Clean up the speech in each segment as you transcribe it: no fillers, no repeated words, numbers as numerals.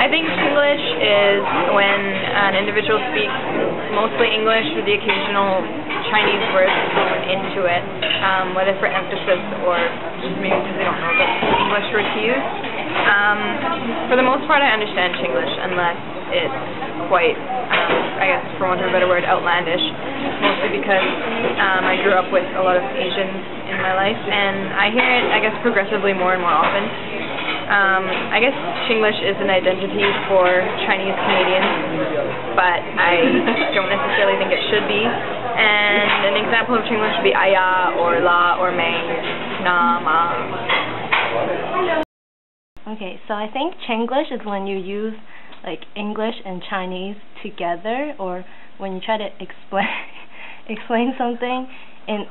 I think Chinglish is when an individual speaks mostly English with the occasional Chinese words thrown into it, whether for emphasis or just maybe because they don't know the English word to use. For the most part, I understand Chinglish unless it's quite, I guess for want of a better word, outlandish, mostly because I grew up with a lot of Asians in my life, and I hear it, I guess, progressively more and more often. I guess Chinglish is an identity for Chinese Canadians, but I don't necessarily think it should be. And an example of Chinglish would be aya, or la, or may, na, ma. Okay, so I think Chinglish is when you use like English and Chinese together, or when you try to explain something in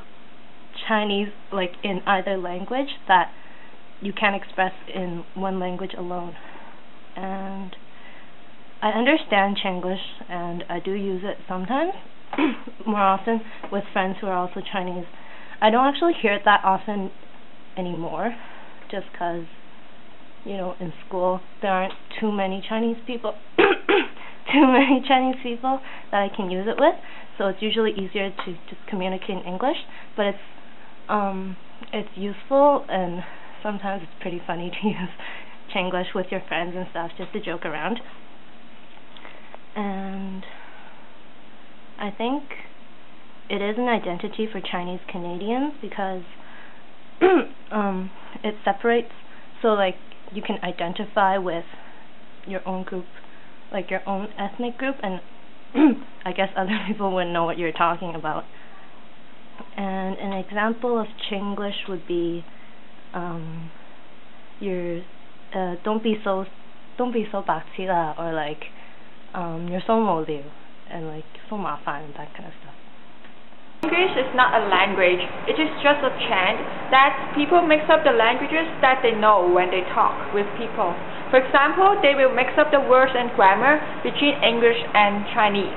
Chinese, like in either language, that you can't express in one language alone. And I understand Chinglish, and I do use it sometimes, more often with friends who are also Chinese. I don't actually hear it that often anymore, just because, you know, in school there aren't too many Chinese people that I can use it with, so it's usually easier to just communicate in English, but it's useful, and sometimes it's pretty funny to use Chinglish with your friends and stuff, just to joke around. And I think it is an identity for Chinese Canadians because it separates, so like you can identify with your own group, like your own ethnic group, and I guess other people wouldn't know what you're talking about. And an example of Chinglish would be don't be so 白痴啦, or like you're so 无聊, and like so 麻烦, that kind of stuff. English is not a language, it is just a chant that people mix up the languages that they know when they talk with people. For example, they will mix up the words and grammar between English and Chinese.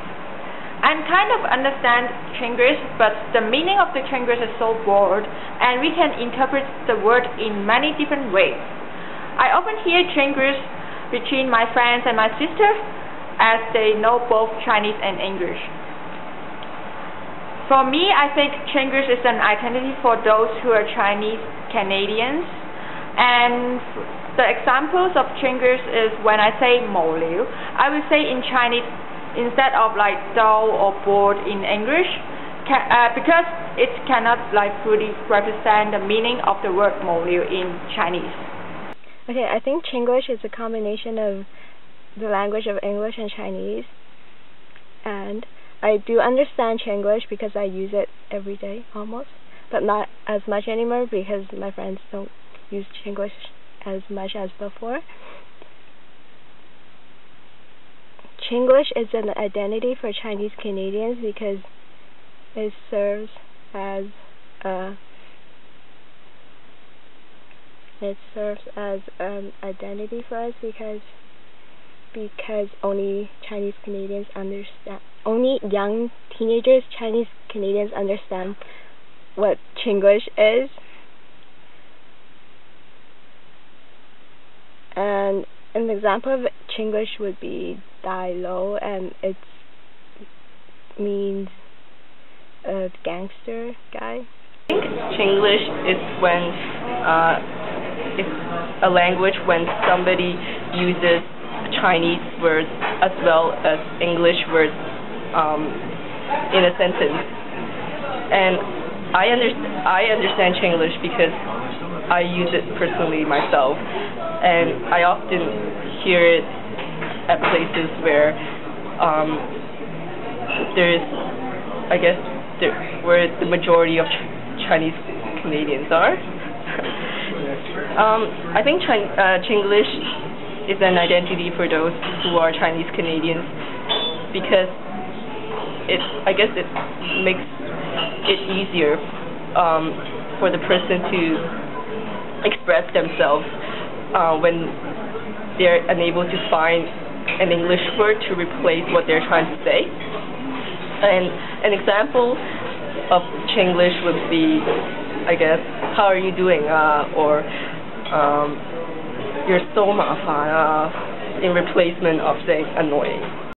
I kind of understand Chinglish, but the meaning of the Chinglish is so broad, and we can interpret the word in many different ways. I often hear Chinglish between my friends and my sister, as they know both Chinese and English. For me, I think Chinglish is an identity for those who are Chinese Canadians, and the examples of Chinglish is when I say 无聊, I will say in Chinese instead of like dull or bored in English, because it cannot like fully represent the meaning of the word 无聊 in Chinese. Okay, I think Chinglish is a combination of the language of English and Chinese, and I do understand Chinglish because I use it every day almost, but not as much anymore because my friends don't use Chinglish as much as before. Chinglish is an identity for Chinese Canadians because it serves as an identity for us because only Chinese Canadians understand, only young teenagers, Chinese Canadians understand what Chinglish is. And an example of Chinglish would be Dai Lo, and it means a gangster guy. I think Chinglish is when it's a language when somebody uses Chinese words as well as English words in a sentence. And I understand Chinglish because I use it personally myself, and I often hear it at places where there's, I guess, where the majority of Chinese Canadians are. I think Chinglish is an identity for those who are Chinese Canadians because I guess it makes it easier for the person to express themselves when they're unable to find an English word to replace what they're trying to say. And an example of Chinglish would be, I guess, how are you doing, or you're so 麻烦, in replacement of saying annoying.